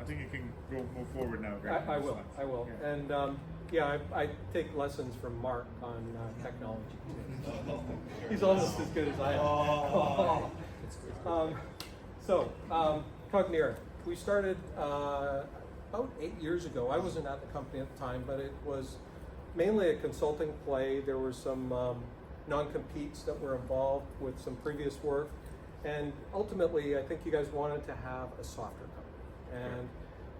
think you can move forward now. I will. Yeah. And I take lessons from Mark on technology too. He's almost as good as I am. Cognira. We started about 8 years ago. I wasn't at the company at the time, but it was mainly a consulting play. There were some non-competes that were involved with some previous work. And ultimately, I think you guys wanted to have a software company. And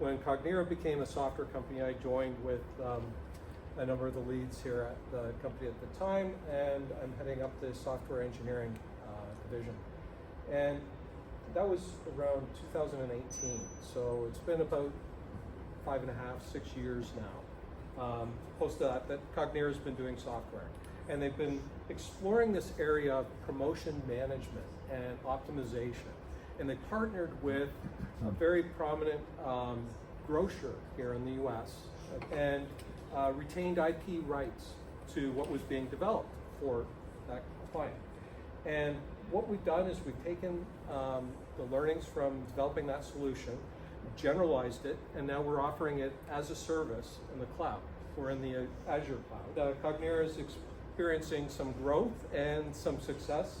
when Cognira became a software company, I joined with a number of the leads here at the company at the time, and I'm heading up the software engineering division. And that was around 2018. So it's been about 5.5, 6 years now. Post that Cognira's been doing software. And they've been exploring this area of promotion management and optimization. And they partnered with a very prominent grocer here in the US and retained IP rights to what was being developed for that client. And what we've done is we've taken the learnings from developing that solution, generalized it, and now we're offering it as a service in the cloud. We're in the Azure cloud. Cognira is experiencing some growth and some success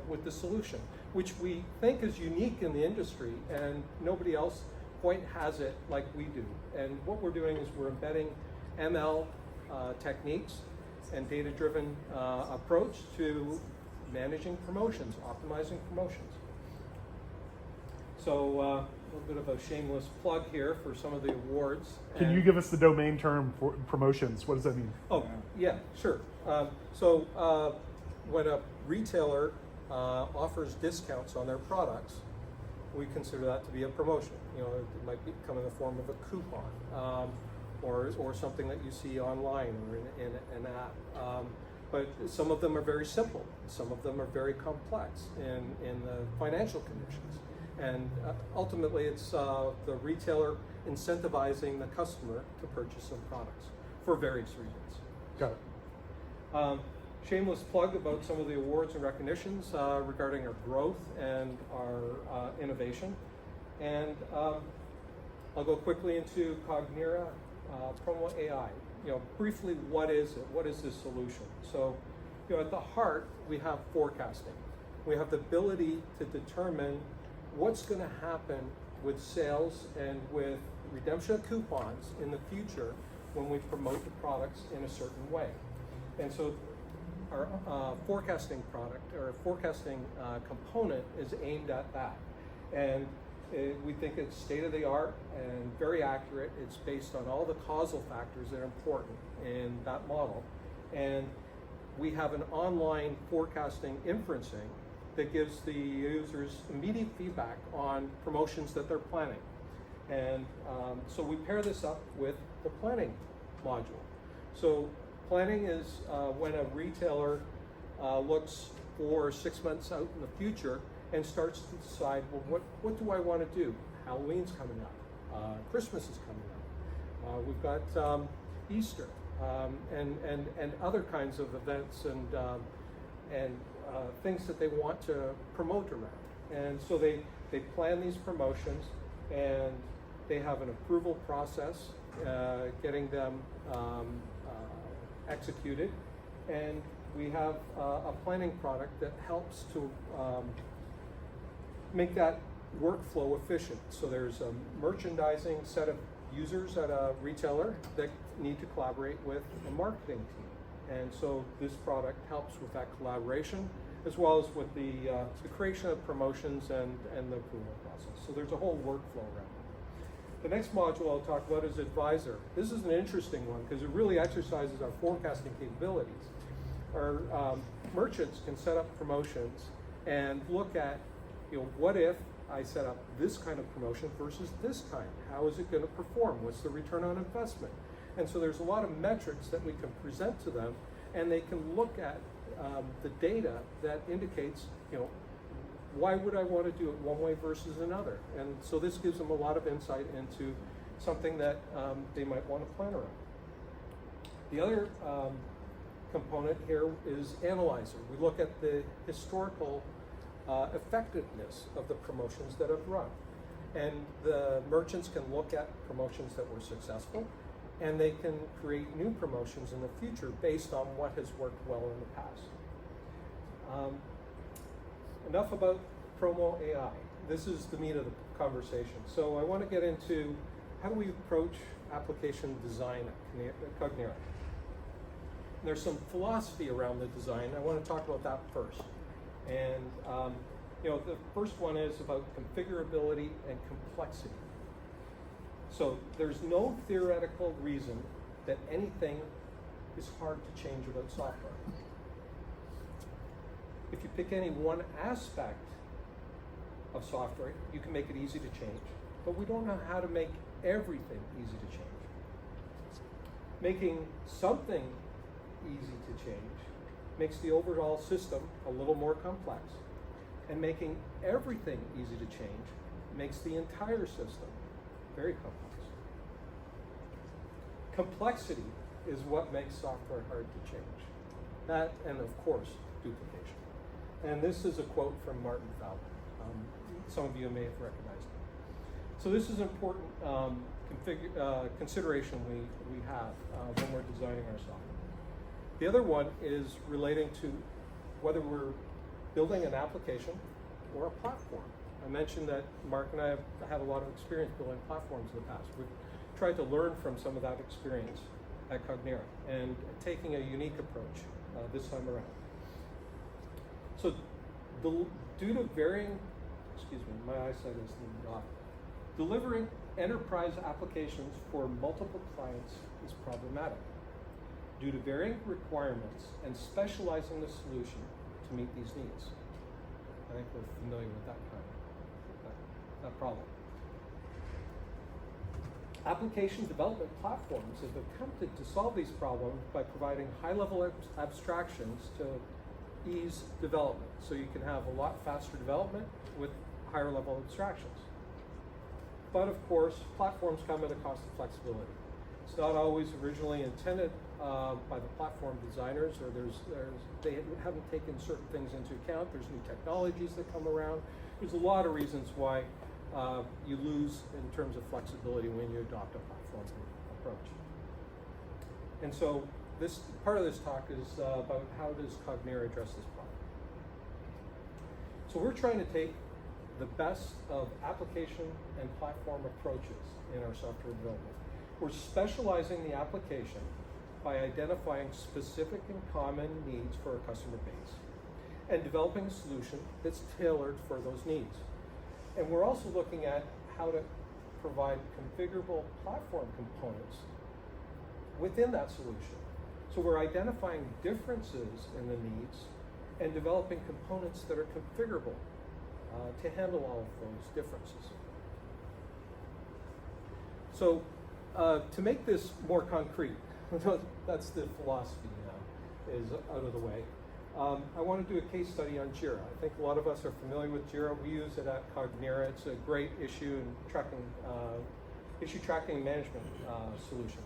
with the solution, which we think is unique in the industry, and nobody else quite has it like we do. And what we're doing is we're embedding ML techniques and data-driven approach to managing promotions, optimizing promotions. So a little bit of a shameless plug here for some of the awards. Can you give us the domain term for promotions? What does that mean? Oh, yeah, sure. When a retailer offers discounts on their products, we consider that to be a promotion. You know, it might come in the form of a coupon or something that you see online or in an app. But some of them are very simple. Some of them are very complex in the financial conditions. And ultimately, it's the retailer incentivizing the customer to purchase some products for various reasons. Got it. Shameless plug about some of the awards and recognitions regarding our growth and our innovation. And I'll go quickly into Cognira Promo AI. You know, briefly, what is it? What is this solution? So, you know, at the heart, we have forecasting. We have the ability to determine what's going to happen with sales and with redemption of coupons in the future when we promote the products in a certain way. And so our forecasting product or forecasting component is aimed at that. And we think it's state-of-the-art and very accurate. It's based on all the causal factors that are important in that model. And we have an online forecasting inferencing that gives the users immediate feedback on promotions that they're planning. And so we pair this up with the planning module. So planning is when a retailer looks for 6 months out in the future and starts to decide, well, what do I want to do? Halloween's coming up. Christmas is coming up. We've got Easter and other kinds of events and things that they want to promote around. And so they plan these promotions, and they have an approval process, getting them executed. And we have a planning product that helps to make that workflow efficient. So there's a merchandising set of users at a retailer that need to collaborate with a marketing team. And so this product helps with that collaboration, as well as with the creation of promotions and the approval process. So there's a whole workflow around it. The next module I'll talk about is Advisor. This is an interesting one because it really exercises our forecasting capabilities. Our merchants can set up promotions and look at, you know, what if I set up this kind of promotion versus this kind? How is it going to perform? What's the return on investment? And so there's a lot of metrics that we can present to them, and they can look at the data that indicates, you know, why would I want to do it one way versus another? And so this gives them a lot of insight into something that they might want to plan around. The other component here is Analyzer. We look at the historical effectiveness of the promotions that have run. And the merchants can look at promotions that were successful, and they can create new promotions in the future based on what has worked well in the past. Enough about Promo AI. This is the meat of the conversation. So I want to get into how do we approach application design at Cognira. There's some philosophy around the design. I want to talk about that first. And the first one is about configurability and complexity. So there's no theoretical reason that anything is hard to change about software. If you pick any one aspect of software, you can make it easy to change, but we don't know how to make everything easy to change. Making something easy to change makes the overall system a little more complex, and making everything easy to change makes the entire system very complex. Complexity is what makes software hard to change. That, and of course, duplication. And this is a quote from Martin Fowler. Some of you may have recognized it. So this is an important consideration we have when we're designing our software. The other one is relating to whether we're building an application or a platform. I mentioned that Mark and I have had a lot of experience building platforms in the past. We've tried to learn from some of that experience at Cognira and taking a unique approach this time around. So due to varying, my eyesight is not, delivering enterprise applications for multiple clients is problematic due to varying requirements and specializing the solution to meet these needs. I think we're familiar with that problem. Application development platforms have attempted to solve these problems by providing high-level abstractions to ease development. So you can have a lot faster development with higher level abstractions. But of course, platforms come at a cost of flexibility. It's not always originally intended by the platform designers, or they haven't taken certain things into account. There's new technologies that come around. There's a lot of reasons why you lose in terms of flexibility when you adopt a platform approach. And so this part of this talk is about how does Cognira address this problem. So we're trying to take the best of application and platform approaches in our software development. We're specializing the application by identifying specific and common needs for our customer base and developing a solution that's tailored for those needs. And we're also looking at how to provide configurable platform components within that solution. So we're identifying differences in the needs and developing components that are configurable to handle all of those differences. So to make this more concrete, that's the philosophy now, is out of the way. I want to do a case study on Jira. I think a lot of us are familiar with Jira. We use it at Cognira. It's a great issue tracking management solution.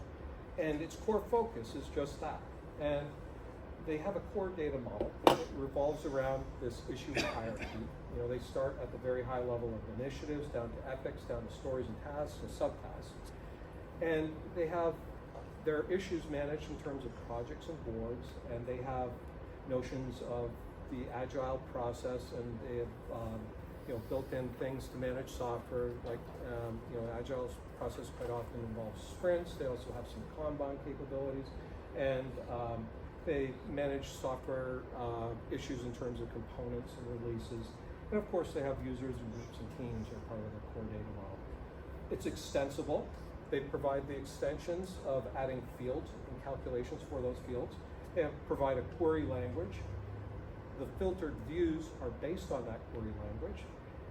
And its core focus is just that. And they have a core data model that revolves around this issue hierarchy. They start at the very high level of initiatives, down to epics, down to stories and tasks and subtasks. And they have their issues managed in terms of projects and boards, and they have notions of the agile process, and they have built-in things to manage software, like agile process quite often involves sprints. They also have some Kanban capabilities, and they manage software issues in terms of components and releases. And of course, they have users and groups and teams are part of their core data model. It's extensible. They provide the extensions of adding fields and calculations for those fields. They provide a query language. The filtered views are based on that query language.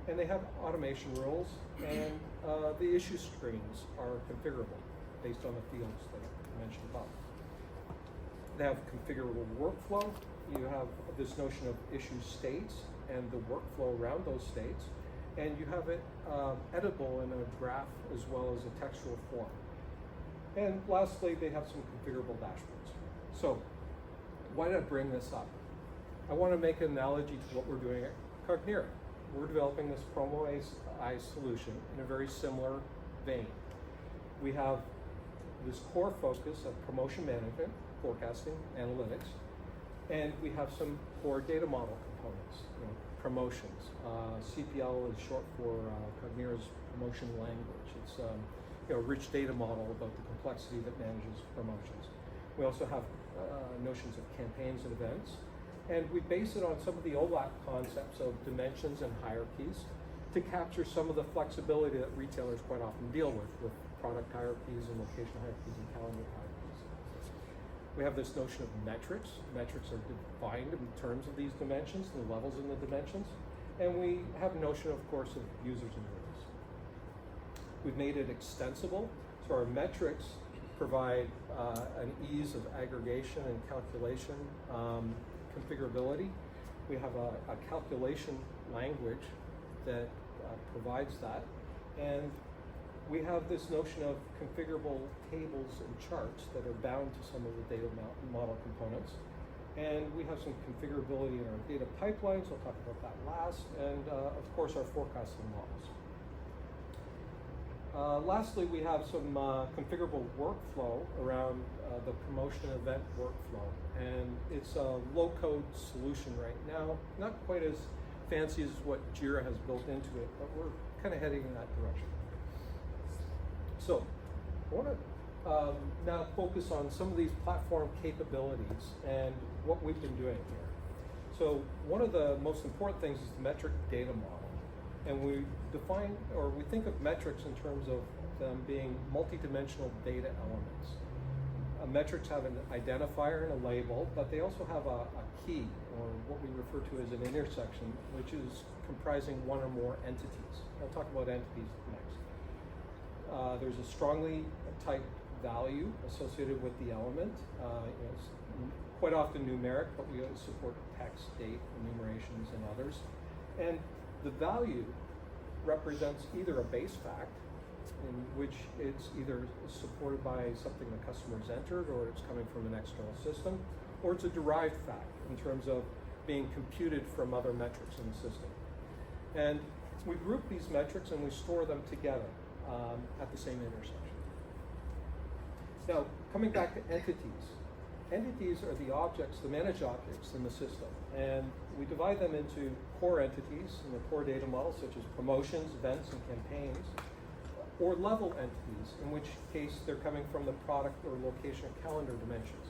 And they have automation rules, and the issue screens are configurable based on the fields that I mentioned above. They have configurable workflow. You have this notion of issue states and the workflow around those states. And you have it editable in a graph as well as a textual form. And lastly, they have some configurable dashboards. So why did I bring this up? I want to make an analogy to what we're doing at Cognira. we're developing this promo AI solution in a very similar vein. We have this core focus of promotion management, forecasting, analytics, and we have some core data model components, promotions. CPL is short for Cognira's promotion language. It's a rich data model about the complexity that manages promotions. We also have notions of campaigns and events, and we base it on some of the OLAP concepts of dimensions and hierarchies to capture some of the flexibility that retailers quite often deal with product hierarchies and location hierarchies and calendar hierarchies. We have this notion of metrics. Metrics are defined in terms of these dimensions, the levels in the dimensions, and we have a notion, of course, of users and rules. We've made it extensible, so our metrics provide an ease of aggregation and calculation, configurability. We have a calculation language that provides that, and we have this notion of configurable tables and charts that are bound to some of the data model components. And we have some configurability in our data pipelines, I'll talk about that last, and of course our forecasting models. Lastly, we have some configurable workflow around the promotion event workflow. And it's a low-code solution right now, not quite as fancy as what Jira has built into it, but we're kind of heading in that direction. So, I want to now focus on some of these platform capabilities and what we've been doing here. So, one of the most important things is the metric data model. And we define, or we think of metrics in terms of them being multidimensional data elements. Metrics have an identifier and a label, but they also have a key, or what we refer to as an intersection, which is comprising one or more entities. I'll talk about entities next. There's a strongly typed value associated with the element. It's quite often numeric, but we support text, date, enumerations, and others. And the value represents either a base fact, in which it's either supported by something the customer's entered, or it's coming from an external system, or it's a derived fact in terms of being computed from other metrics in the system. And we group these metrics and we store them together at the same intersection. Now, coming back to entities. Entities are the objects, the managed objects in the system, and we divide them into core entities in the core data model, such as promotions, events, and campaigns, or level entities, in which case they're coming from the product or location or calendar dimensions.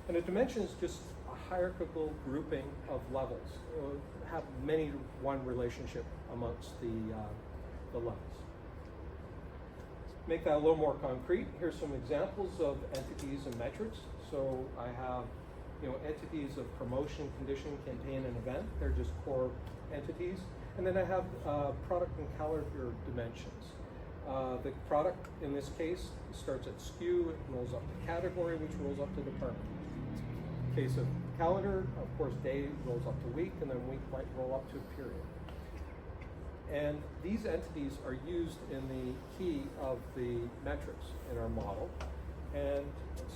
And a dimension is just a hierarchical grouping of levels, have many to one relationship amongst the levels. Make that a little more concrete, here's some examples of entities and metrics. So I have, entities of promotion, condition, campaign, and event. They're just core entities. And then I have product and calendar dimensions. The product, in this case, starts at SKU, it rolls up to category, which rolls up to department. In case of calendar, of course, day rolls up to week, and then week might roll up to a period. And these entities are used in the key of the metrics in our model. And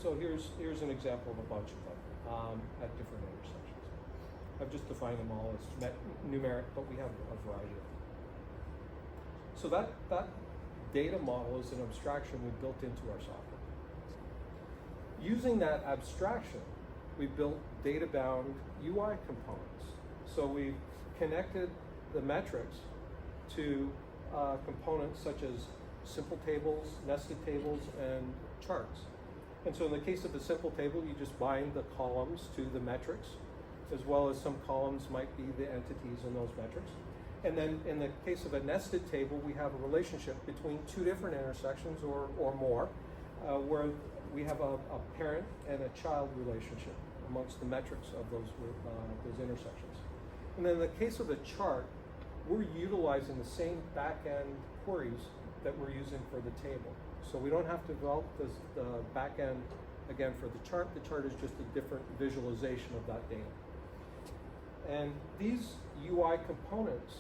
so here's an example of a bunch of them at different intersections. I've just defined them all as numeric, but we have a variety of them. So that data model is an abstraction we built into our software. Using that abstraction, we built data-bound UI components. So we've connected the metrics to components such as simple tables, nested tables, and charts. And so in the case of a simple table, you just bind the columns to the metrics, as well as some columns might be the entities in those metrics. And then in the case of a nested table, we have a relationship between two different intersections or more, where we have a parent and a child relationship amongst the metrics of those intersections. And then in the case of a chart, we're utilizing the same back-end queries that we're using for the table. So we don't have to develop the back-end again for the chart. The chart is just a different visualization of that data. And these UI components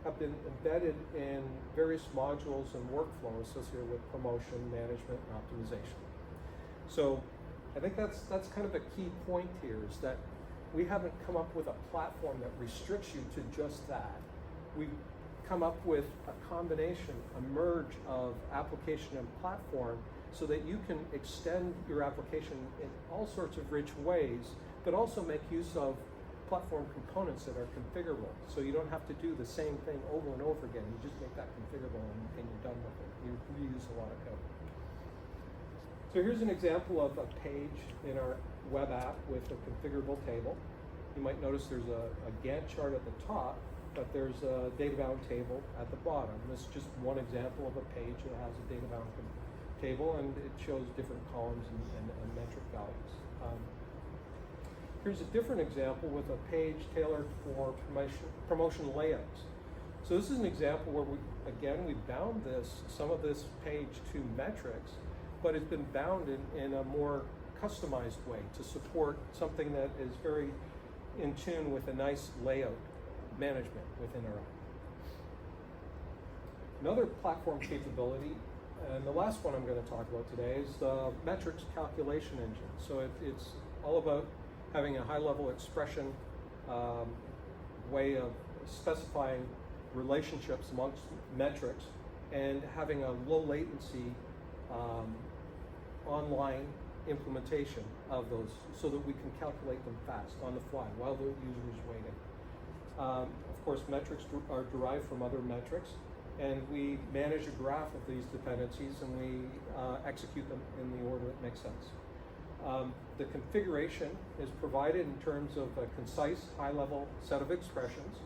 have been embedded in various modules and workflow associated with promotion, management, and optimization. So I think that's kind of a key point here, is that we haven't come up with a platform that restricts you to just that. we've come up with a combination, a merge of application and platform so that you can extend your application in all sorts of rich ways, but also make use of platform components that are configurable. So you don't have to do the same thing over and over again. You just make that configurable and you're done with it. You reuse a lot of code. So here's an example of a page in our web app with a configurable table. You might notice there's a Gantt chart at the top, but there's a data-bound table at the bottom. This is just one example of a page that has a data-bound table, and it shows different columns and metric values. Here's a different example with a page tailored for promotion layouts. So this is an example where we bound some of this page to metrics, but it's been bound in a more customized way to support something that is very in tune with a nice layout management within our app. Another platform capability, and the last one I'm going to talk about today, is the metrics calculation engine. So it's all about having a high-level expression way of specifying relationships amongst metrics and having a low latency online implementation of those so that we can calculate them fast on the fly while the user is waiting. Of course, metrics are derived from other metrics, and we manage a graph of these dependencies and we execute them in the order that makes sense. The configuration is provided in terms of a concise, high-level set of expressions,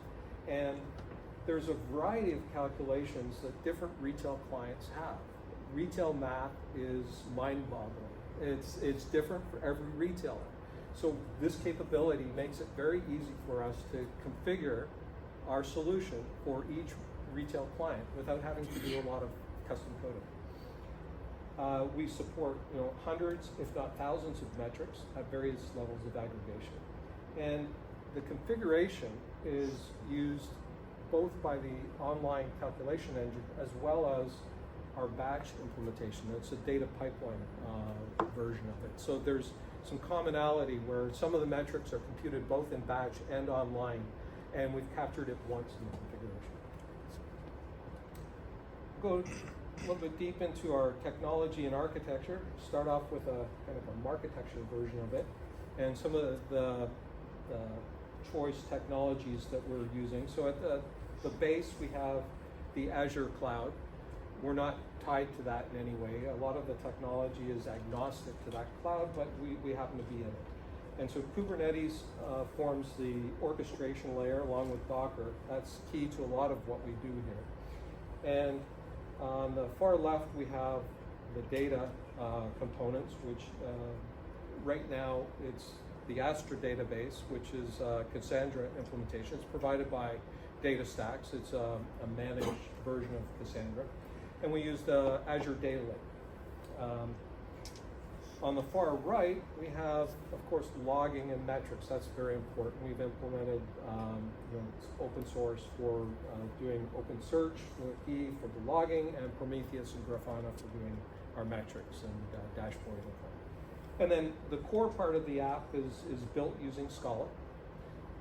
and there's a variety of calculations that different retail clients have. Retail math is mind-boggling. It's different for every retailer. So this capability makes it very easy for us to configure our solution for each retail client without having to do a lot of custom coding. We support hundreds, if not thousands, of metrics at various levels of aggregation. And the configuration is used both by the online calculation engine as well as our batch implementation. It's a data pipeline version of it. So there's some commonality where some of the metrics are computed both in batch and online, and we've captured it once in the configuration. Go a little bit deep into our technology and architecture. Start off with a kind of a marketecture version of it, and some of the choice technologies that we're using. So at the base, we have the Azure cloud. We're not tied to that in any way. A lot of the technology is agnostic to that cloud, but we happen to be in it. And so Kubernetes forms the orchestration layer along with Docker. That's key to a lot of what we do here. And on the far left, we have the data components, which right now it's the Astra database, which is a Cassandra implementation. It's provided by DataStax. It's a managed version of Cassandra. And we use the Azure Data Lake. On the far right, we have, of course, logging and metrics. That's very important. We've implemented it's open source for doing OpenSearch with E for the logging, and Prometheus and Grafana for doing our metrics and dashboarding with them. And then the core part of the app is built using Scala.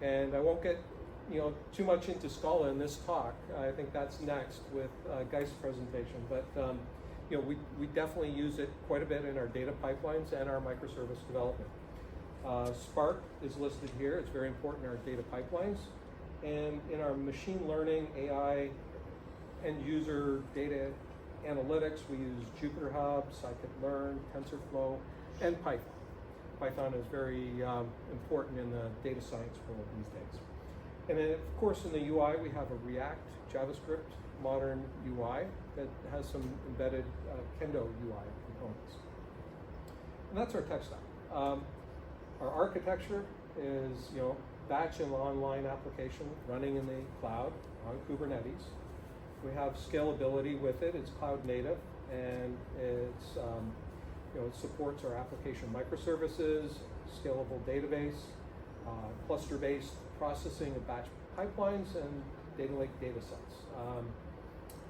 And I won't get too much into Scala in this talk. I think that's next with Geist's presentation. But we definitely use it quite a bit in our data pipelines and our microservice development. Spark is listed here. It's very important in our data pipelines. And in our machine learning, AI, end user data analytics, we use Jupyter Hub, Scikit-learn, TensorFlow, and Python. Python is very important in the data science world these days. And then, of course, in the UI, we have a React, JavaScript, modern UI that has some embedded Kendo UI components. And that's our tech stack. Our architecture is, batch and online application running in the cloud on Kubernetes. We have scalability with it. It's cloud native, and it's it supports our application microservices, scalable database, cluster-based processing of batch pipelines, and data lake data sets.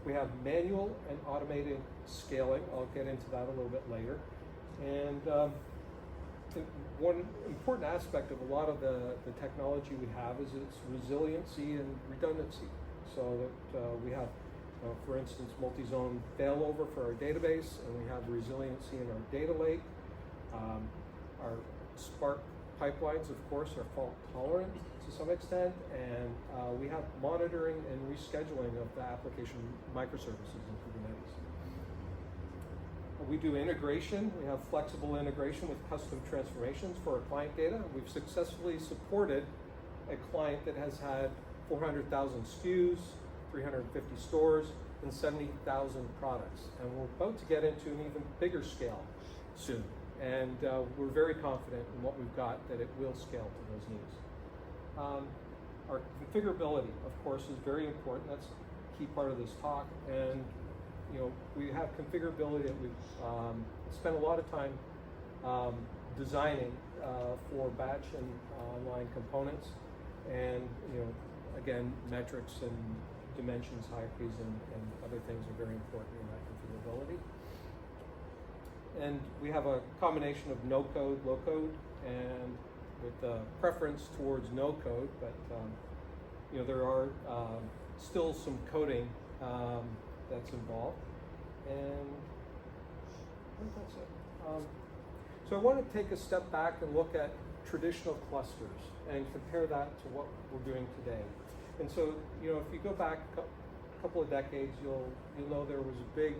We have manual and automated scaling. I'll get into that a little bit later. And one important aspect of a lot of the technology we have is its resiliency and redundancy. so that we have, for instance, multi-zone failover for our database, and we have resiliency in our data lake. Our Spark pipelines, of course, are fault tolerant to some extent, and we have monitoring and rescheduling of the application microservices in Kubernetes. We do integration. We have flexible integration with custom transformations for our client data. We've successfully supported a client that has had 400,000 SKUs, 350 stores, and 70,000 products. And we're about to get into an even bigger scale soon. And we're very confident in what we've got, that it will scale to those needs. Our configurability, of course, is very important. That's a key part of this talk. And we have configurability that we've spent a lot of time designing for batch and online components. And again, metrics and dimensions, hierarchies, and other things are very important in that configurability. And we have a combination of no code, low code, and with a preference towards no code, but there are still some coding that's involved. And I think that's it. So I want to take a step back and look at traditional clusters and compare that to what we're doing today. And so, if you go back a couple of decades, you'll know there was a big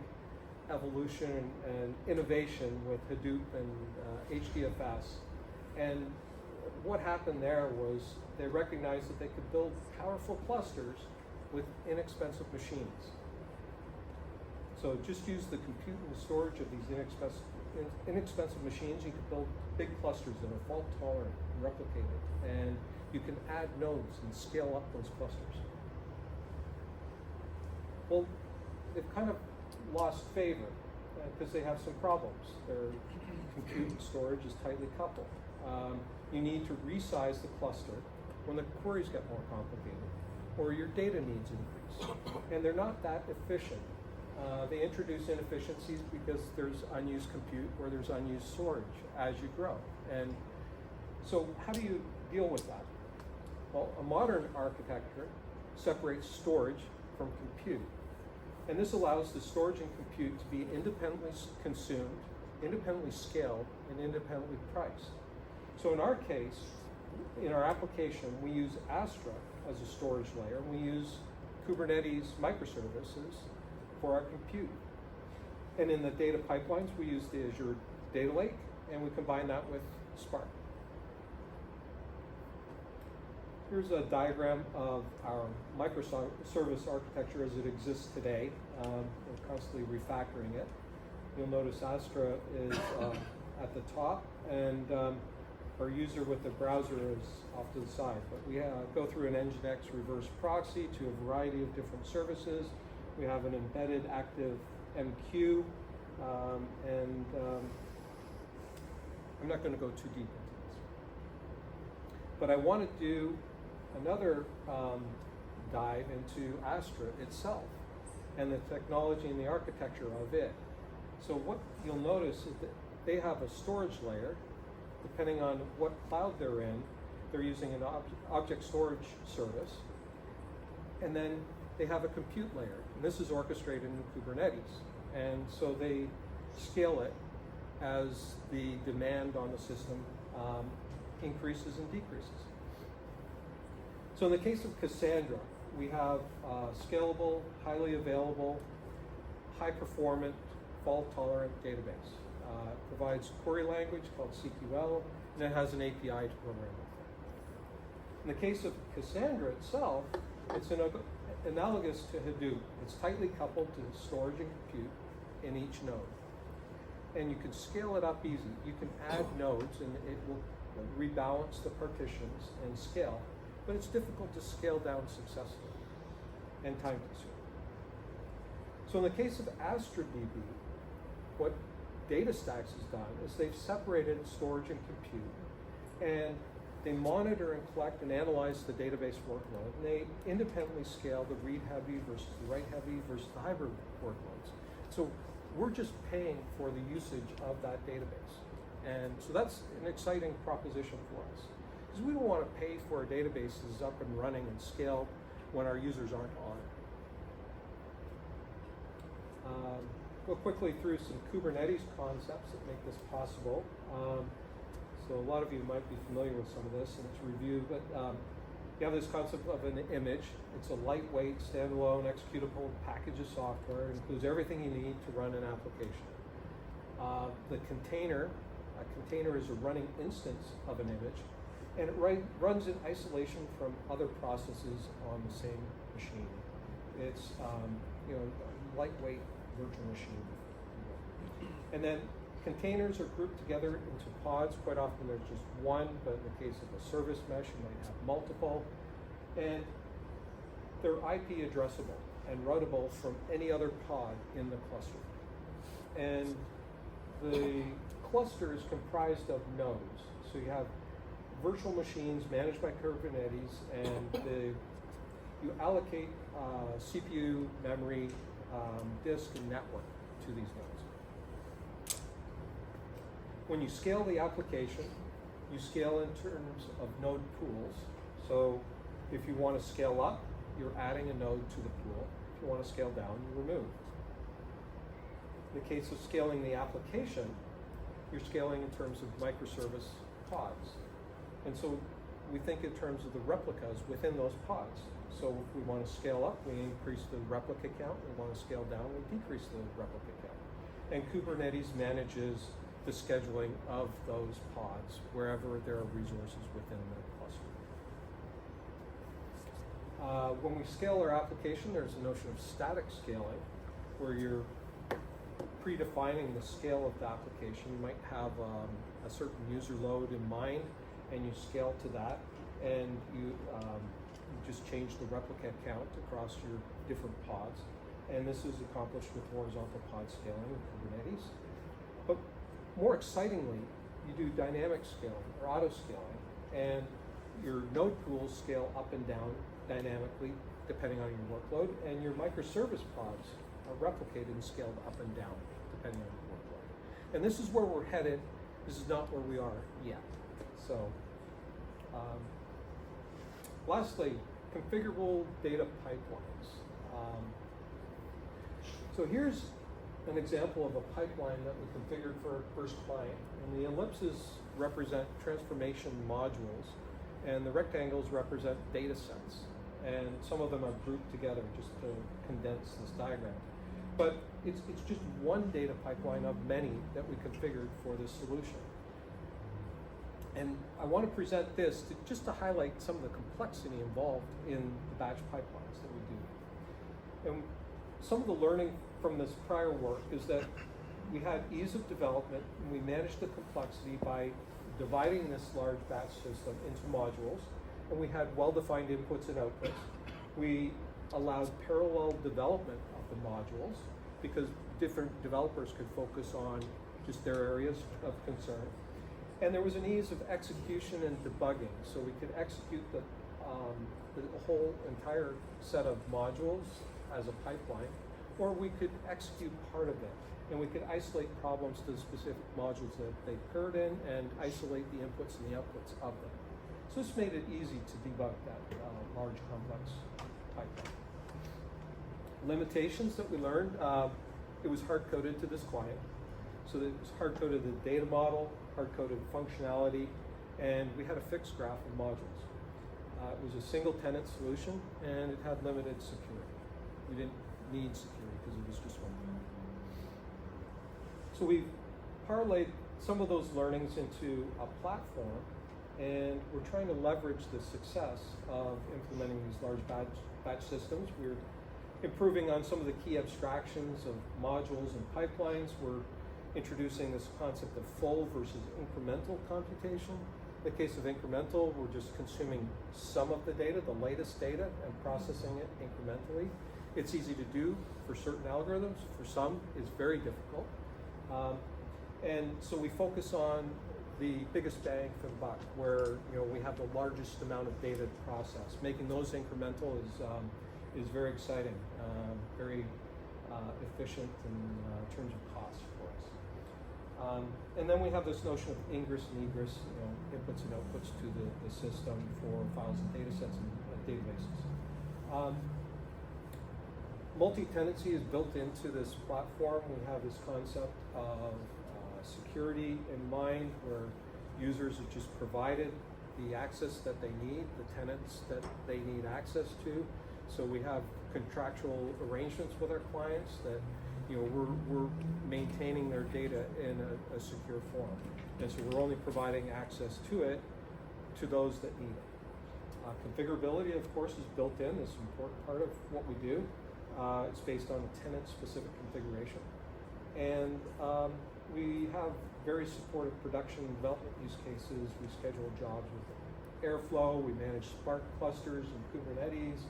evolution and innovation with Hadoop and HDFS. And what happened there was they recognized that they could build powerful clusters with inexpensive machines. So just use the compute and the storage of these inexpensive machines. You can build big clusters that are fault tolerant and replicated, and you can add nodes and scale up those clusters. Well, they've kind of lost favor because they have some problems. Their compute and storage is tightly coupled. You need to resize the cluster when the queries get more complicated, or your data needs increase, and they're not that efficient. They introduce inefficiencies because there's unused compute or there's unused storage as you grow. And so how do you deal with that? Well, a modern architecture separates storage from compute. And this allows the storage and compute to be independently consumed, independently scaled, and independently priced. So in our case, in our application, we use Astra as a storage layer. We use Kubernetes microservices for our compute. And in the data pipelines, we use the Azure Data Lake, and we combine that with Spark. Here's a diagram of our microservice architecture as it exists today. We're constantly refactoring it. You'll notice Astra is at the top, and our user with the browser is off to the side. But we go through an Nginx reverse proxy to a variety of different services. We have an embedded active MQ, and I'm not going to go too deep into this. But I want to do another dive into Astra itself and the technology and the architecture of it. So what you'll notice is that they have a storage layer. Depending on what cloud they're in, they're using an object storage service. And then they have a compute layer. And this is orchestrated in Kubernetes. And so they scale it as the demand on the system increases and decreases. So in the case of Cassandra, we have scalable, highly available, high-performant, fault-tolerant database. It provides query language called CQL, and it has an API to program with. In the case of Cassandra itself, it's analogous to Hadoop. It's tightly coupled to storage and compute in each node. And you can scale it up easy. You can add nodes, and it will rebalance the partitions and scale. But it's difficult to scale down successfully and time consuming. So in the case of Astra DB, what DataStax has done is they've separated storage and compute, and they monitor and collect and analyze the database workload, and they independently scale the read-heavy versus the write-heavy versus the hybrid workloads. So we're just paying for the usage of that database. And so that's an exciting proposition for us, because we don't want to pay for our databases up and running and scale when our users aren't on it. Go quickly through some Kubernetes concepts that make this possible. So a lot of you might be familiar with some of this in its review, but you have this concept of an image. It's a lightweight, standalone, executable package of software. It includes everything you need to run an application. A container is a running instance of an image, and it runs in isolation from other processes on the same machine. It's a lightweight virtual machine. And then containers are grouped together into pods. Quite often there's just one, but in the case of a service mesh, you might have multiple. And they're IP addressable and routable from any other pod in the cluster. And the cluster is comprised of nodes. So you have virtual machines managed by Kubernetes, and you allocate CPU, memory, disk, and network to these nodes. When you scale the application, you scale in terms of node pools. So if you want to scale up, you're adding a node to the pool. If you want to scale down, you remove. In the case of scaling the application, you're scaling in terms of microservice pods. And so we think in terms of the replicas within those pods. So if we want to scale up, we increase the replica count. We want to scale down, we decrease the replica count. And Kubernetes manages the scheduling of those pods wherever there are resources within the cluster. When we scale our application, there's a notion of static scaling, where you're predefining the scale of the application. You might have a certain user load in mind, and you scale to that, and you just change the replica count across your different pods. And this is accomplished with horizontal pod scaling in Kubernetes. But more excitingly, you do dynamic scaling or auto scaling, and your node pools scale up and down dynamically depending on your workload, and your microservice pods are replicated and scaled up and down depending on your workload. And this is where we're headed. This is not where we are yet. So, lastly, configurable data pipelines. So here's an example of a pipeline that we configured for our first client. And the ellipses represent transformation modules, and the rectangles represent data sets. And some of them are grouped together just to condense this diagram. But it's just one data pipeline of many that we configured for this solution. And I want to present this just to highlight some of the complexity involved in the batch pipelines that we do. And some of the learning from this prior work is that we had ease of development, and we managed the complexity by dividing this large batch system into modules, and we had well-defined inputs and outputs. We allowed parallel development of the modules because different developers could focus on just their areas of concern. And there was an ease of execution and debugging, so we could execute the whole entire set of modules as a pipeline, or we could execute part of it, and we could isolate problems to the specific modules that they occurred in and isolate the inputs and the outputs of them. So this made it easy to debug that large, complex pipeline. Limitations that we learned, it was hard-coded to this client. So it was hard-coded the data model, hard-coded functionality, and we had a fixed graph of modules. It was a single-tenant solution, and it had limited security. We didn't need security because it was just one tenant. So we parlayed some of those learnings into a platform, and we're trying to leverage the success of implementing these large batch systems. We're improving on some of the key abstractions of modules and pipelines. We're introducing this concept of full versus incremental computation. In the case of incremental, we're just consuming some of the data, the latest data, and processing it incrementally. It's easy to do for certain algorithms. For some, it's very difficult. And so we focus on the biggest bang for the buck, where we have the largest amount of data to process. Making those incremental is very exciting, very efficient in terms of cost for us. And then we have this notion of ingress and egress, inputs and outputs to the system for files and data sets and databases. Multi-tenancy is built into this platform. We have this concept of security in mind, where users are just provided the access that they need, the tenants that they need access to. So we have contractual arrangements with our clients that, we're maintaining their data in a secure form. And so we're only providing access to it to those that need it. Configurability, of course, is built in. It's an important part of what we do. It's based on tenant-specific configuration. And we have very supportive production and development use cases. We schedule jobs with Airflow, we manage Spark clusters and Kubernetes,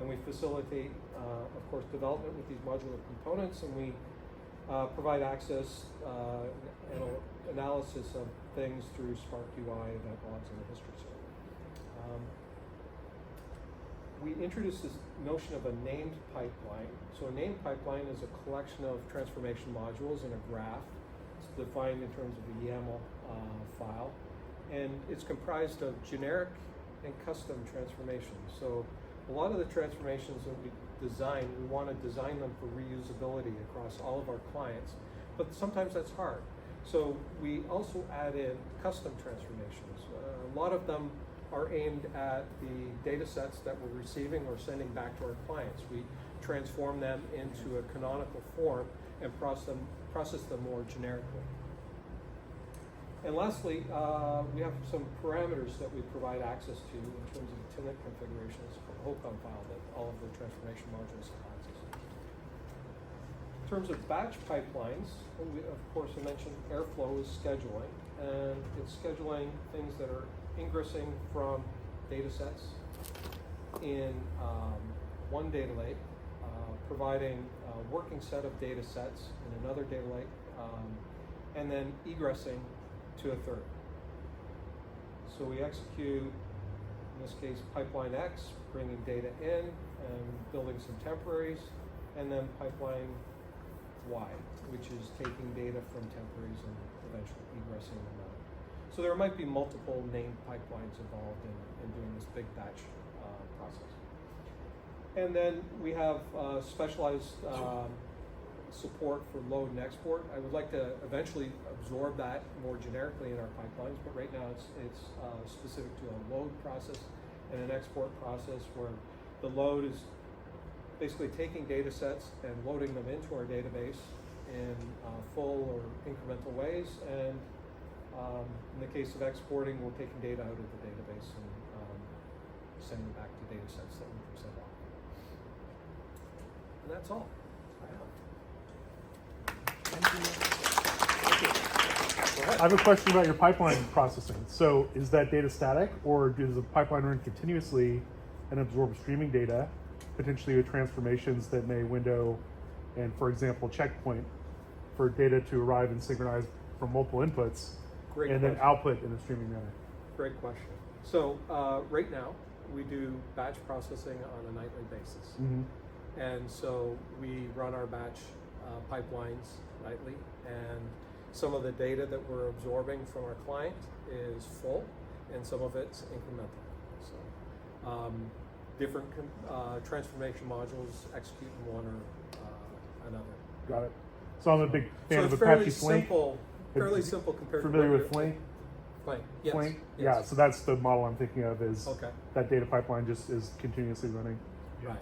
and we facilitate, of course, development with these modular components, and we provide access and analysis of things through Spark UI, event logs, and the history server. We introduced this notion of a named pipeline. So a named pipeline is a collection of transformation modules in a graph. It's defined in terms of a YAML file. And it's comprised of generic and custom transformations. So a lot of the transformations that we design, we want to design them for reusability across all of our clients, but sometimes that's hard. So we also add in custom transformations. A lot of them are aimed at the data sets that we're receiving or sending back to our clients. We transform them into a canonical form and process them more generically. And lastly, we have some parameters that we provide access to in terms of tenant configurations, a HOCOM file that all of the transformation modules have access to. In terms of batch pipelines, of course, I mentioned Airflow is scheduling, and it's scheduling things that are ingressing from data sets in one data lake, providing a working set of data sets in another data lake, and then egressing to a third. So we execute, in this case, pipeline X, bringing data in and building some temporaries, and then pipeline Y, which is taking data from temporaries and eventually egressing them out. So there might be multiple named pipelines involved in doing this big batch process. And then we have specialized support for load and export. I would like to eventually absorb that more generically in our pipelines, but right now it's specific to a load process and an export process where the load is basically taking data sets and loading them into our database in full or incremental ways, and in the case of exporting, we're taking data out of the database and sending it back to data sets that we can send off. And that's all I have. I have a question about your pipeline processing. So is that data static, or does the pipeline run continuously and absorb streaming data, potentially with transformations that may window and, for example, checkpoint for data to arrive and synchronize from multiple inputs, then output in a streaming manner? Great question. So right now, we do batch processing on a nightly basis. Mm-hmm. And so we run our batch pipelines nightly, and some of the data that we're absorbing from our client is full, and some of it's incremental. So different transformation modules execute in one or another. Got it. So I'm a big fan so of it's Apache Flink. Fairly simple compared Familiar to with Flink? Flink, yes. Flink? Yes. Yeah, so that's the model I'm thinking of, is Okay. that data pipeline just is continuously running. Right.